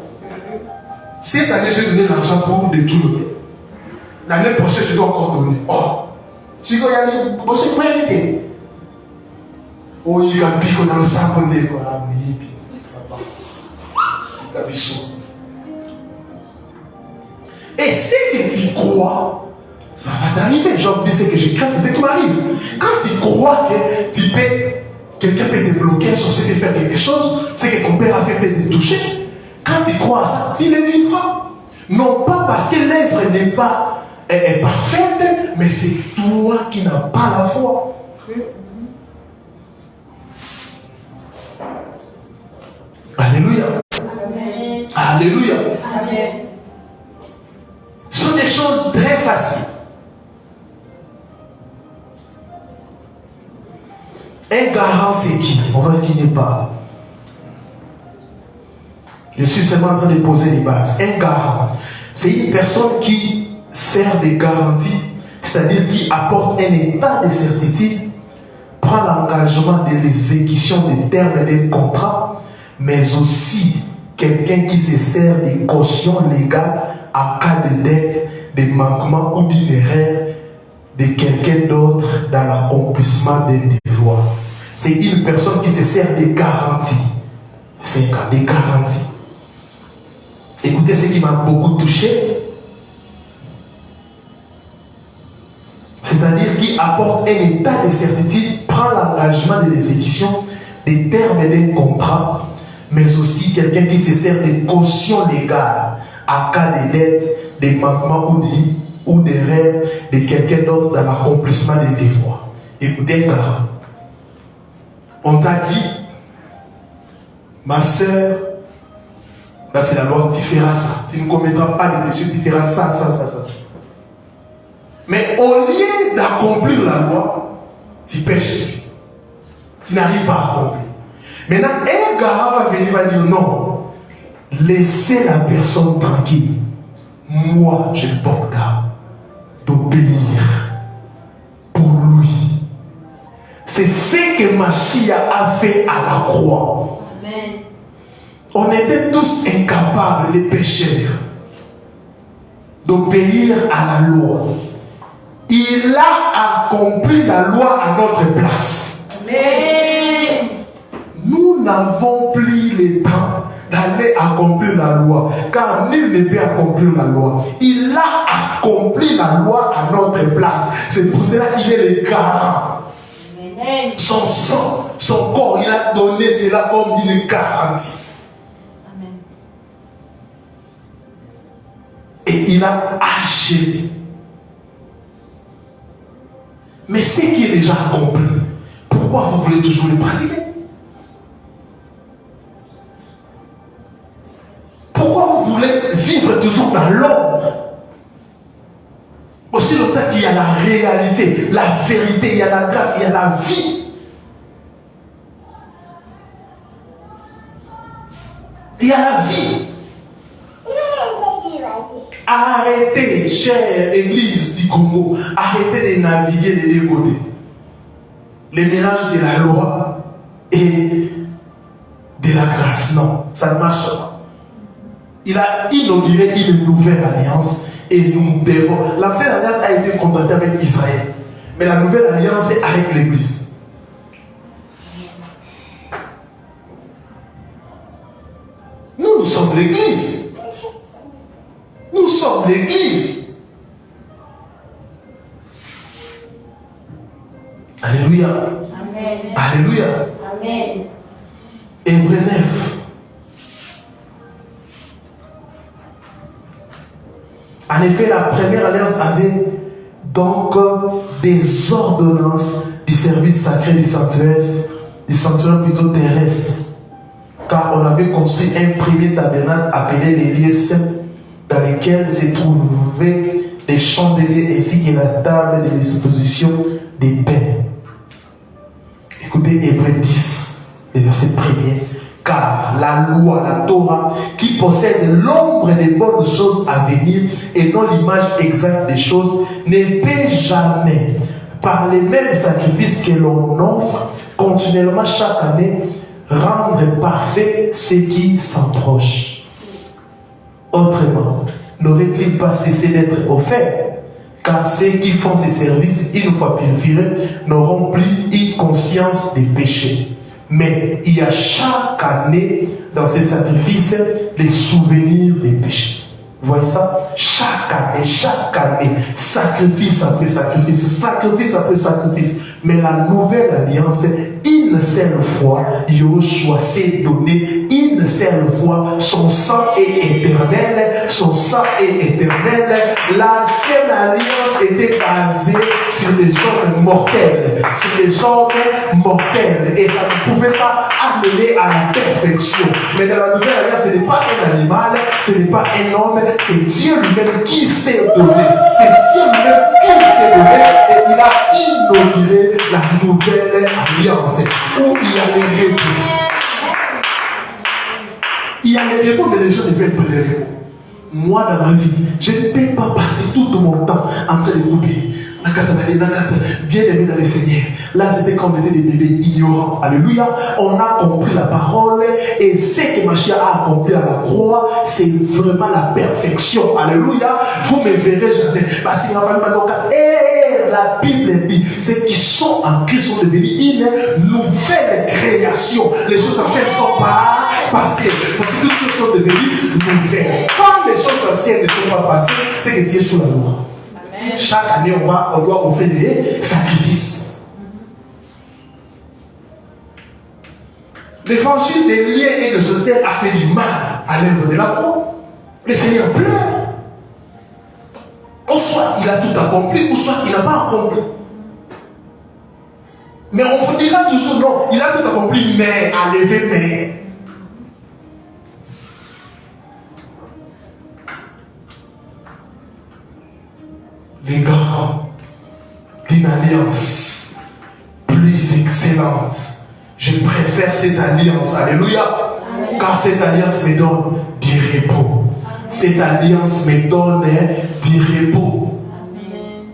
B: Cette année, j'ai donné l'argent pour détruire l'hôtel. L'année prochaine, je dois encore donner. Oh, si vous avez dit, vous pouvez arrêter. Oh, il y a un pic dans le sac, on est quoi. Oui, c'est la vie. Et si tu crois, ça va t'arriver. Job dit ce que je crains, c'est ce qui m'arrive. Quand tu crois que tu peux, quelqu'un peut te bloquer sur ce que faire quelque chose, ce que ton père a fait peut te toucher. Quand tu crois à ça, tu le vivras. Non pas parce que l'œuvre n'est pas parfaite, mais c'est toi qui n'as pas la foi. Alléluia. Amen. Alléluia. Amen. Ce sont des choses très faciles. Un garant, c'est qui? On va finir par. Je suis seulement en train de poser les bases. Un garant, c'est une personne qui sert de garantie, c'est-à-dire qui apporte un état de certitude, prend l'engagement de l'exécution des termes d'un contrat, mais aussi quelqu'un qui se sert de caution légale en cas de dette, de manquement ou d'une erreur de quelqu'un d'autre dans l'accomplissement des devoirs. C'est une personne qui se sert de garantie. C'est un cas de garantie. Écoutez ce qui m'a beaucoup touché. C'est-à-dire qui apporte un état de certitude prend l'engagement de l'exécution des termes d'un contrat, mais aussi quelqu'un qui se sert de caution légale en cas de dette, de manquement ou de rêve de quelqu'un d'autre dans l'accomplissement des devoirs. Écoutez, car on t'a dit, ma soeur, là c'est la loi, tu feras ça, tu ne commettras pas de péché, tu feras ça. Mais au lieu d'accomplir la loi, tu pêches. Tu n'arrives pas à accomplir. Maintenant, un garant va venir et va dire non, laissez la personne tranquille. Moi, je porte garde d'obéir pour lui. C'est ce que Machia a fait à la croix. Amen. On était tous incapables, les pécheurs, d'obéir à la loi. Il a accompli la loi à notre place. Amen. Nous n'avons plus le temps d'aller accomplir la loi, car nul ne peut accomplir la loi. Il a accompli la loi à notre place. C'est pour cela qu'il est le garant. Amen. Son sang, son corps, il a donné cela comme une garantie. Amen. Et il a achevé. Mais ce qui est déjà accompli, pourquoi vous voulez toujours le pratiquer? Pourquoi vous voulez vivre toujours dans l'ombre? Aussi longtemps qu'il y a la réalité, la vérité, il y a la grâce, il y a la vie. Il y a la vie. Arrêtez, chère église du Congo, arrêtez de naviguer des deux côtés. Le mélange de la loi et de la grâce, non, ça ne marche pas. Il a inauguré une nouvelle alliance et nous devons. L'ancienne alliance a été combattue avec Israël, mais la nouvelle alliance est avec l'église. Nous sommes l'église. Nous sommes l'église. Alléluia. Amen. Alléluia. Amen. Hébreux 9. En effet, la première alliance avait donc des ordonnances du service sacré du sanctuaire plutôt terrestre. Car on avait construit un premier tabernacle appelé les lieux saints, dans lesquels se trouvaient des chandeliers ainsi que la table de l'exposition des pains. Écoutez Hébreux 10, le verset 1er. Car la loi, la Torah, qui possède l'ombre des bonnes choses à venir et non l'image exacte des choses, ne peut jamais, par les mêmes sacrifices que l'on offre continuellement chaque année, rendre parfait ce qui s'approche. Autrement, n'aurait-il pas cessé d'être offert? Car ceux qui font ces services, une fois purifiés, n'auront plus une conscience des péchés. Mais il y a chaque année dans ces sacrifices les souvenirs des péchés. Vous voyez ça? Chaque année, sacrifice après sacrifice, sacrifice après sacrifice. Mais la nouvelle alliance, une seule fois, Yoshua s'est donné une seule fois. Son sang est éternel. Son sang est éternel. L'ancienne alliance était basée sur des hommes mortels. Sur des hommes mortels. Et ça ne pouvait pas amener à la perfection. Mais dans la nouvelle alliance, ce n'est pas un animal, ce n'est pas un homme, c'est Dieu lui-même qui s'est donné. C'est Dieu lui-même qui s'est donné. Et il a inauguré la nouvelle alliance où il y a les repos. Il y a les repos, mais les gens ne veulent pas les repos. Moi, dans ma vie, je ne peux pas passer tout mon temps en train de couper. Bien aimé dans le Seigneur. Là, c'était quand on était des bébés ignorants. Alléluia. On a compris la parole. Et ce que Machia a accompli à la croix, c'est vraiment la perfection. Alléluia. Vous me verrez jamais. Parce qu'il la Bible dit, ceux qui sont en Christ sont devenus une nouvelle création. Les choses anciennes ne sont pas passées. Parce que toutes choses sont devenues nouvelles. Quand les choses anciennes ne sont pas passées, c'est que Dieu est sur la loi. Chaque année, on doit offrir des sacrifices. L'évangile des liens et des autels a fait du mal à l'œuvre de la croix. Le Seigneur pleure. Ou soit il a tout accompli, ou soit il n'a pas accompli. Mais on vous dira toujours non, il a tout accompli, mais à lever, mais. Les gars, d'une alliance plus excellente. Je préfère cette alliance. Alléluia. Amen. Car cette alliance me donne du repos. Cette alliance me donne du repos. Amen.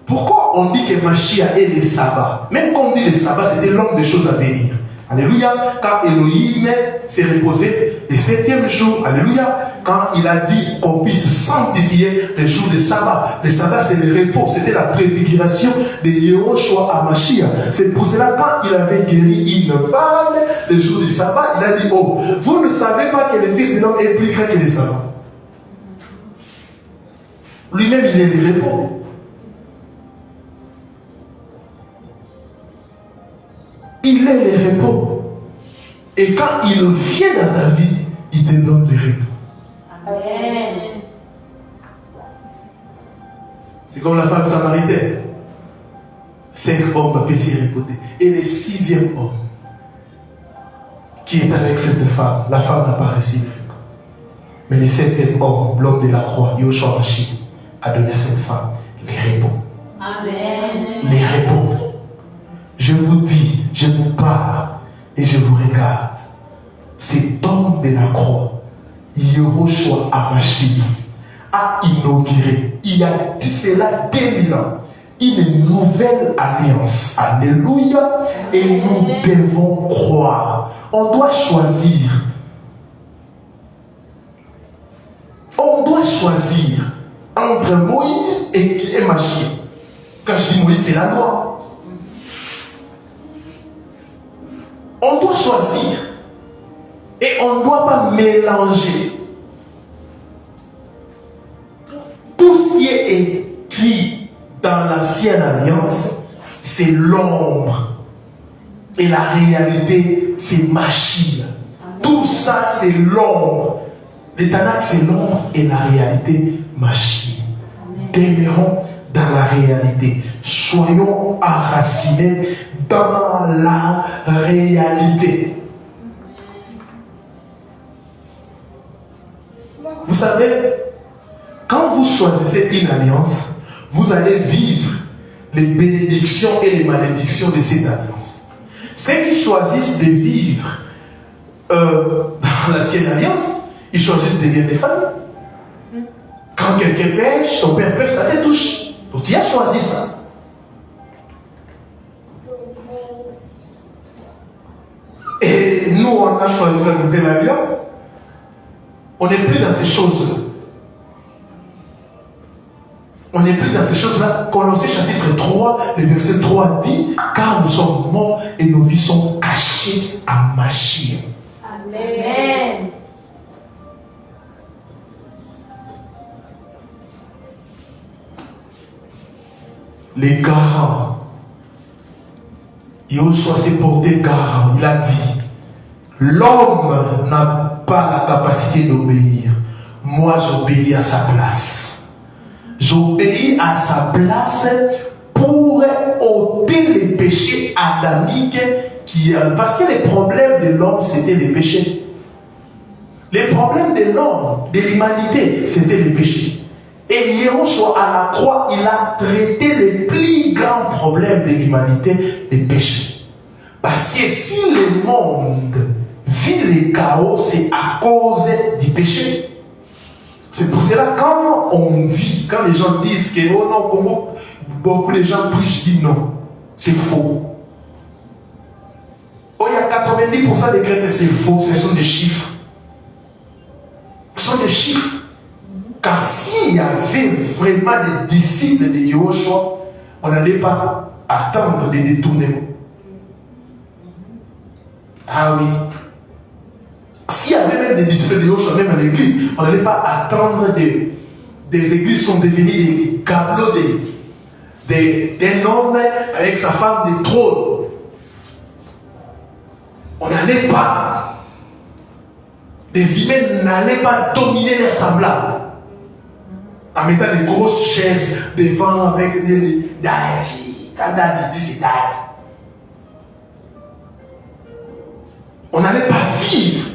B: Pourquoi on dit que Mashiach est le sabbat? Même quand on dit le sabbat, c'était l'homme des choses à venir. Alléluia. Car Elohim s'est reposé le 7e jour. Alléluia. Quand il a dit qu'on puisse sanctifier les jours de sabbat. Le sabbat, c'est le repos. C'était la préfiguration de Yehoshua à Mashiach. C'est pour cela, quand il avait guéri une femme, le jour du sabbat, il a dit, oh, vous ne savez pas que le Fils de l'homme est plus grand que le sabbat. Lui-même, il est le repos. Il est le repos. Et quand il vient dans ta vie, il te donne le repos. Amen. C'est comme la femme samaritaine. 5 hommes avaient s'y reposer. Et le 6e homme qui est avec cette femme, la femme n'a pas reçu le repos. Mais le 7e homme, l'homme de la croix, Yehoshua Mashiach, a donné à cette femme les repos. Amen. Les repos. Je vous dis, je vous parle et je vous regarde. Cet homme de la croix, Yehoshua Mashiach, a inauguré, il y a cela 2000 ans, une nouvelle alliance. Alléluia. Et nous devons croire. On doit choisir. On doit choisir entre Moïse et Mashiach. Quand je dis Moïse, c'est la loi. On doit choisir. Et on ne doit pas mélanger. Tout ce qui est écrit dans l'ancienne alliance, c'est l'ombre. Et la réalité, c'est Mashiach. Tout ça, c'est l'ombre. Le Tanakh, c'est l'ombre et la réalité, Mashiach. Demeurons dans la réalité. Soyons enracinés dans la réalité. Vous savez, quand vous choisissez une alliance, vous allez vivre les bénédictions et les malédictions de cette alliance. Ceux qui choisissent de vivre dans l'ancienne alliance, ils choisissent de bien des familles. Quand quelqu'un pêche, ton père pêche, ça te touche. Donc tu as choisi ça. Et nous, on a choisi la nouvelle alliance. On n'est plus dans ces choses-là. On n'est plus dans ces choses-là. Colossiens chapitre 3, le verset 3 dit, car nous sommes morts et nos vies sont cachées à Mashiach. Amen. Les garants. Yehoshua s'est porté garant. Il a dit, l'homme n'a pas la capacité d'obéir. Moi, j'obéis à sa place. J'obéis à sa place pour ôter les péchés adamiques parce que les problèmes de l'homme, c'était les péchés. Les problèmes de l'homme, de l'humanité, c'était les péchés. Et Yehoshua à la croix, il a traité les plus grands problèmes de l'humanité, les péchés. Parce que si le monde vit le chaos, c'est à cause du péché. C'est pour cela quand on dit, quand les gens disent que oh non, comment beaucoup de gens prient, je dis non, c'est faux. Oh, il y a 90% des chrétiens, c'est faux, ce sont des chiffres. Ce sont des chiffres. Car s'il y avait vraiment des disciples de Yehoshua, on n'allait pas attendre des détournements. Ah oui. S'il y avait même des disciples de Yehoshua, même à l'église, on n'allait pas attendre des des églises sont devenues des gablots d'un homme avec sa femme de trône. On n'allait pas, des humains n'allaient pas dominer les semblables en mettant des grosses chaises devant avec des dates. Quand Dad dit c'est date. On n'allait pas vivre.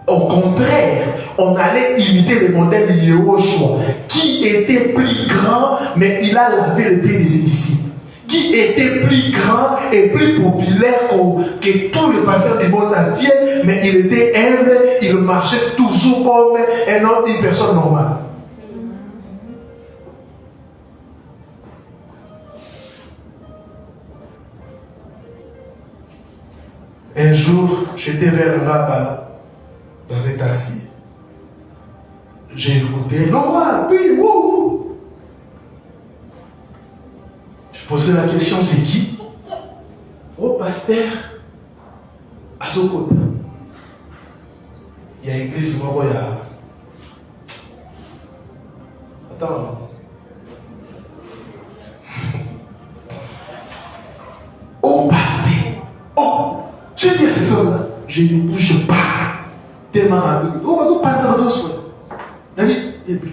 B: Au contraire, on allait imiter le modèle de Yehoshua, qui était plus grand, mais il a lavé les pieds de ses disciples. Qui était plus grand et plus populaire que tous les pasteurs du monde entier, mais il était humble, il marchait toujours comme un homme, une personne normale. Un jour, j'étais vers là-bas, dans un taxi. J'ai écouté, non, oui, wouh. Je posais la question, c'est qui? Oh, pasteur, Azokota. Il y a une église, moi, il y a. Attends. Oh, pasteur. Oh! Je dis à cet homme-là, je ne bouge pas. Tellement rapide. Oh, pas de temps.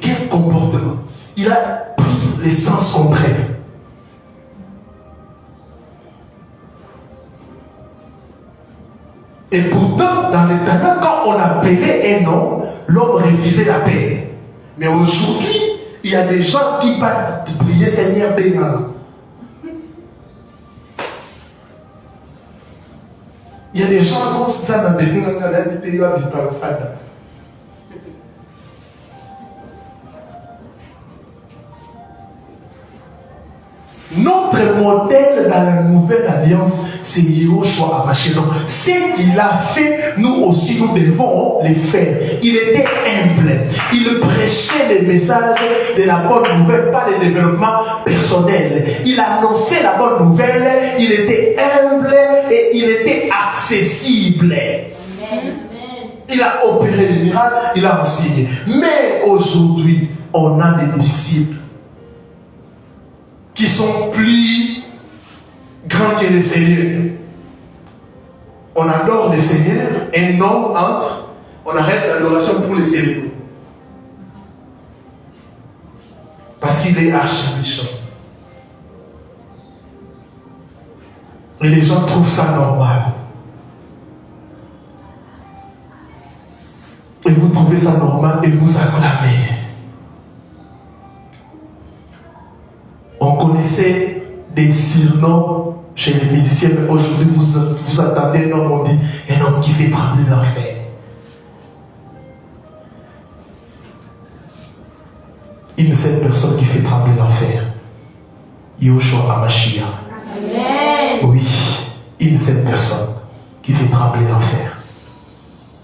B: Quel comportement? Il a pris les sens contraires. Et pourtant, dans les temps, quand on appelait un homme, l'homme refusait la paix. Mais aujourd'hui, il y a des gens qui partent prier Seigneur Bénin. Il y a des gens comme ça dans des pays où il y a des fada. Notre modèle dans la nouvelle alliance, c'est Yehoshua HaMashiach. Ce qu'il a fait, nous aussi, nous devons le faire. Il était humble. Il prêchait le message de la bonne nouvelle, pas le développement personnel. Il annonçait la bonne nouvelle. Il était humble et il était accessible. Amen. Il a opéré les miracles, il a enseigné. Mais aujourd'hui, on a des disciples qui sont plus grands que le Seigneur. On adore le Seigneur, un homme entre, on arrête l'adoration pour le Seigneur. Parce qu'il est archbishop. Et les gens trouvent ça normal. Et vous trouvez ça normal et vous acclamez. On connaissait des surnoms chez les musiciens, mais aujourd'hui vous attendez un homme, on dit un homme qui fait trembler l'enfer. Une seule personne qui fait trembler l'enfer, Yehoshua HaMashiach. Oui, une seule personne qui fait trembler l'enfer.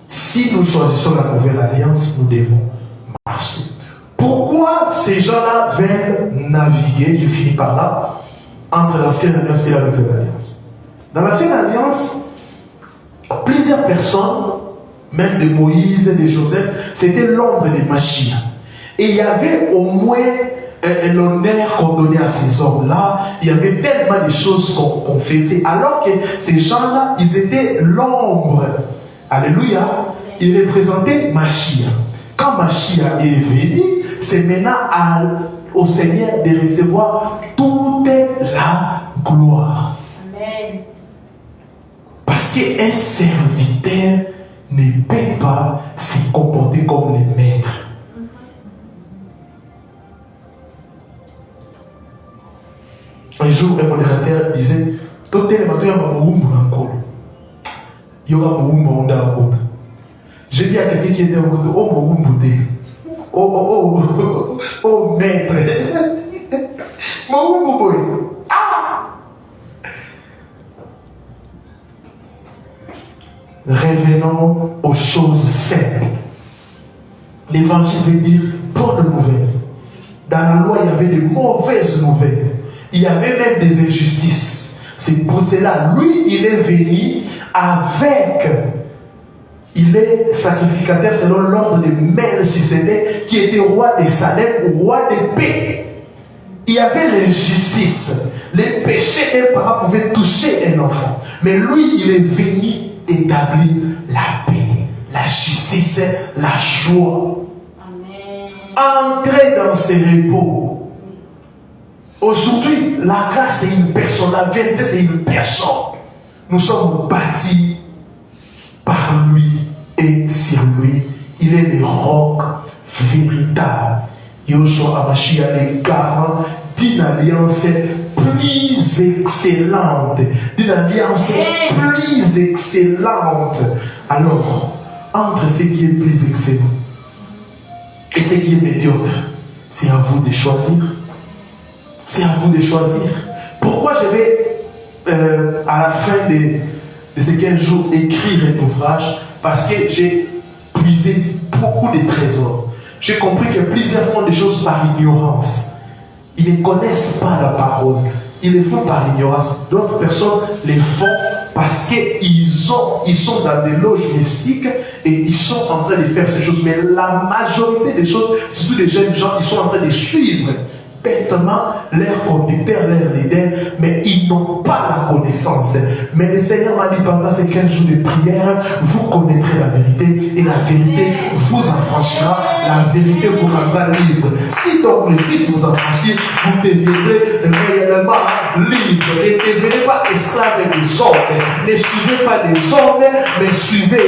B: Si nous choisissons la nouvelle alliance, nous devons marcher. Pourquoi ces gens-là veulent naviguer, je finis par là, entre l'ancienne alliance et la nouvelle alliance? Dans l'ancienne alliance, plusieurs personnes, même de Moïse et de Joseph, c'était l'ombre de Mashiach. Et il y avait au moins l'honneur qu'on donnait à ces hommes-là. Il y avait tellement de choses qu'on faisait. Alors que ces gens-là, ils étaient l'ombre. Alléluia. Ils représentaient Mashiach. Quand Mashiach est venu, c'est maintenant au Seigneur de recevoir toute la gloire. Amen. Parce qu'un serviteur ne peut pas se comporter comme le maître. Un jour, un modérateur disait, tout est le matin, il y aura un j'ai dit à quelqu'un qui était au côté, oh maître, revenons aux choses simples. L'évangile veut dire bonne nouvelle. Dans la loi, il y avait de mauvaises nouvelles. Il y avait même des injustices. C'est pour cela, lui, il est venu avec il est sacrificateur selon l'ordre de Melchisédek, qui était roi de Salem, roi de paix. Il y avait l'injustice, les péchés, un parent pouvait toucher un enfant. Mais lui, il est venu établir la paix, la justice, la joie. Entrer dans ses repos. Aujourd'hui, la grâce c'est une personne, la vérité c'est une personne. Nous sommes bâtis par lui et sur lui. Il est le roc véritable. Yoshua Amashia est garant d'une alliance plus excellente. D'une alliance plus excellente. Alors, entre ce qui est plus excellent et ce qui est médiocre, c'est à vous de choisir. C'est à vous de choisir. Pourquoi je vais, à la fin de ces 15 jours, écrire un ouvrage? Parce que j'ai puisé beaucoup de trésors. J'ai compris que plusieurs font des choses par ignorance. Ils ne connaissent pas la parole. Ils le font par ignorance. D'autres personnes les font parce qu'ils sont dans des loges mystiques et ils sont en train de faire ces choses. Mais la majorité des choses, surtout les jeunes gens, ils sont en train de suivre bêtement leur conducteur, leur leader, mais ils n'ont pas la connaissance. Mais le Seigneur m'a dit pendant ces 15 jours de prière, vous connaîtrez la vérité et la vérité vous affranchira, la vérité vous rendra libre. Si donc le Fils vous affranchit, vous deviendrez réellement libre et ne devenez pas esclaves des hommes. Ne suivez pas les hommes, mais suivez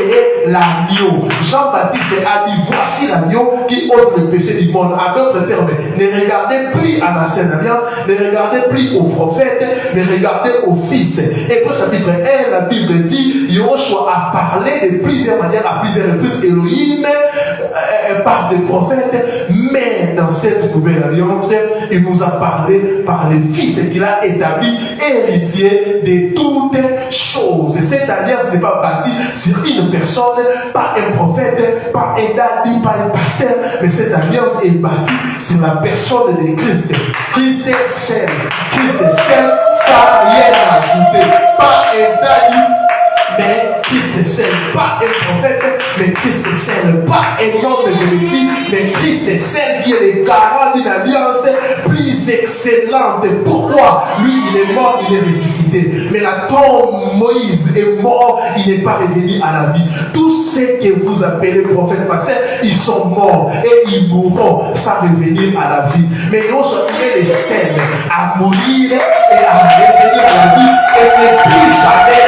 B: l'agneau. Jean-Baptiste a dit, voici l'agneau qui ôte le péché du monde. À d'autres termes, ne regardez plus à l'ancienne alliance, ne regardez plus aux prophètes, mais regardez au Fils. Et pour chapitre 1, la Bible dit, Yoshua a parlé de plusieurs manières, à plusieurs reprises, Elohim, par des prophètes, mais dans cette nouvelle alliance, il nous a parlé par le Fils qu'il a établi, héritier de toutes choses. Et cette alliance n'est pas bâtie sur une personne, pas un prophète, pas un daddy, pas un pasteur, mais cette alliance est bâtie sur la personne de Christ. Christ est seul. Christ est seul, ça rien à ajouter. Pas un daddy, mais Christ est seul. Pas un prophète, mais Christ est seul. Pas un homme génétique, mais Christ est seul qui est le garant d'une alliance plus excellente. Pourquoi? Lui, il est mort, il est ressuscité. Mais la tombe, Moïse est mort, il n'est pas revenu à la vie. Tous ceux que vous appelez prophètes passés, ils sont morts et ils mourront sans revenir à la vie. Mais il est le seul à mourir et à revenir à la vie et ne plus jamais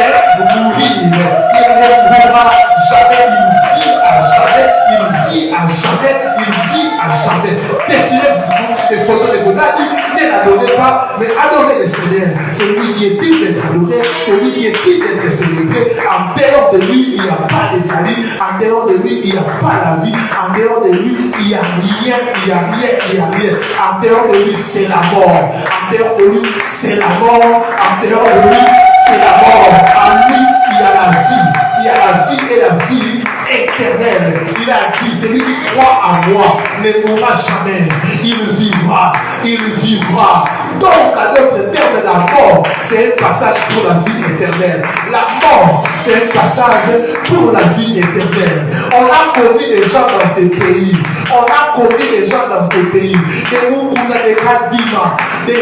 B: mourir. Il ne mourra jamais, il vit à jamais, il vit à jamais, il vit à jamais. Dessinez-vous des photos de vos dadis, ne l'adorez pas, mais adorez le Seigneur. C'est lui qui est digne d'être adoré, c'est lui qui est digne d'être célébré. En dehors de lui, il n'y a pas de salut, en dehors de lui, il n'y a pas la vie, en dehors de lui, il n'y a rien, il n'y a rien, il n'y a rien. En dehors de lui, c'est la mort. En dehors de lui, c'est la mort. En dehors de lui, c'est la mort. En lui, il y a la vie. Il y a la vie et la vie éternelle. Il a dit, celui qui croit en moi ne mourra jamais. Il vivra. Il vivra. Donc, à d'autres termes, la mort, c'est un passage pour la vie éternelle. La mort, c'est un passage pour la vie éternelle. On a connu des gens dans ces pays. On a connu des gens dans ces pays. Des Moukouna, des Kadima, des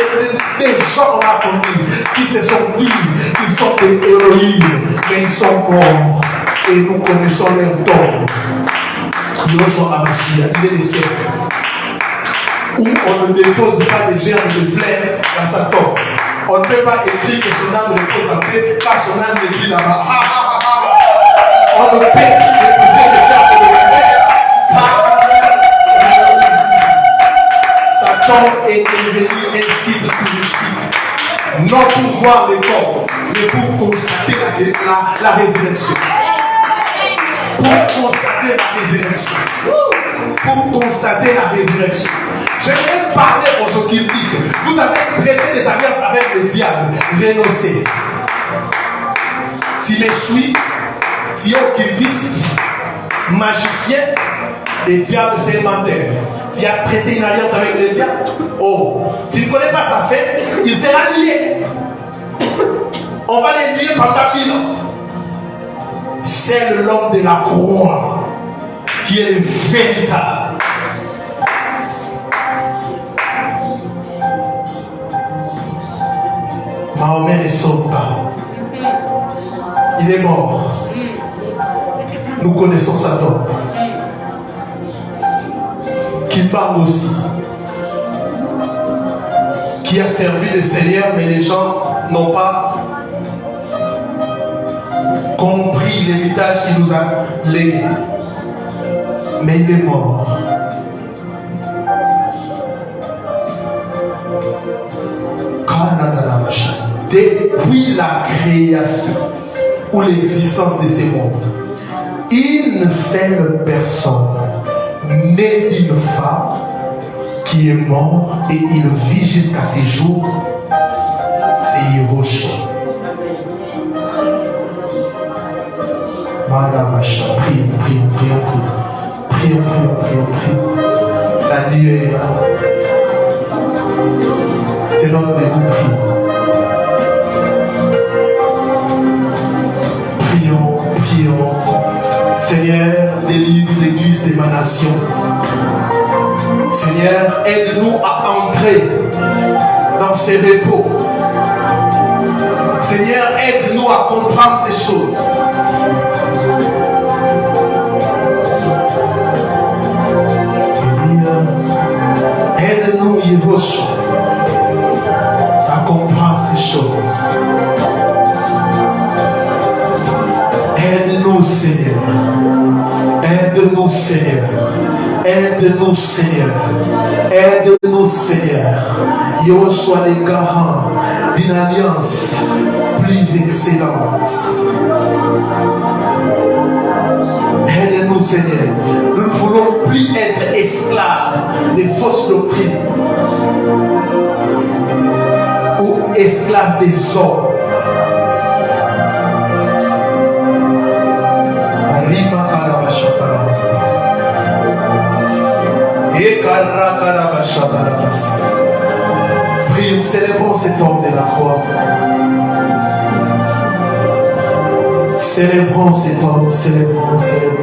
B: gens on a connu qui se sont dit qu'ils sont des héroïnes, mais ils sont morts. Et nous connaissons leur tombe. Yoshua Amashia, il est le seul où on ne dépose pas des germes de fleurs dans sa tombe. On ne peut pas écrire que son âme repose en paix, car son âme n'est plus là-bas. On ne peut déposer des germes de fleurs, car sa tombe est devenue un site touristique. Non pour voir les corps, mais pour constater la résurrection. Pour constater la résurrection. Pour constater la résurrection. J'aimerais parler aux occultistes. Vous avez traité des alliances avec le diable. Renoncez. Tu me suis, tu es occultiste, magicien, le diable c'est un menteur. Tu as traité une alliance avec le diable. Oh, tu ne connais pas sa fête, il sera lié. On va les lier pendant 1000 ans. C'est l'homme de la croix qui est le véritable. Mahomet ne sauve pas. Il est mort. Nous connaissons sa tombe. Qui parle aussi. Qui a servi le Seigneur, mais les gens n'ont pas compris l'héritage qu'il nous a légué. Mais il est mort. Depuis la création ou l'existence de ces mondes, une seule personne née d'une femme qui est morte et il vit jusqu'à ces jours, c'est Yahushua. Prions. La nuit est là. T'es l'homme de nous, prions. Seigneur, délivre l'église de ma nation. Seigneur, aide-nous à entrer dans ces repos. Seigneur, aide-nous à comprendre ces choses. Aide-nous, Yahushua, à comprendre ces choses. Aide-nous, Seigneur. Aide-nous, Seigneur. Aide-nous, Seigneur. Aide-nous, Seigneur. Yahushua les garants d'une alliance plus excellente. Aide-nous, Seigneur. Nous ne voulons plus être esclaves des fausses doctrines ou esclaves des hommes. Prions, célébrons cet homme de la croix. Célébrons cet homme, célébrons cet homme.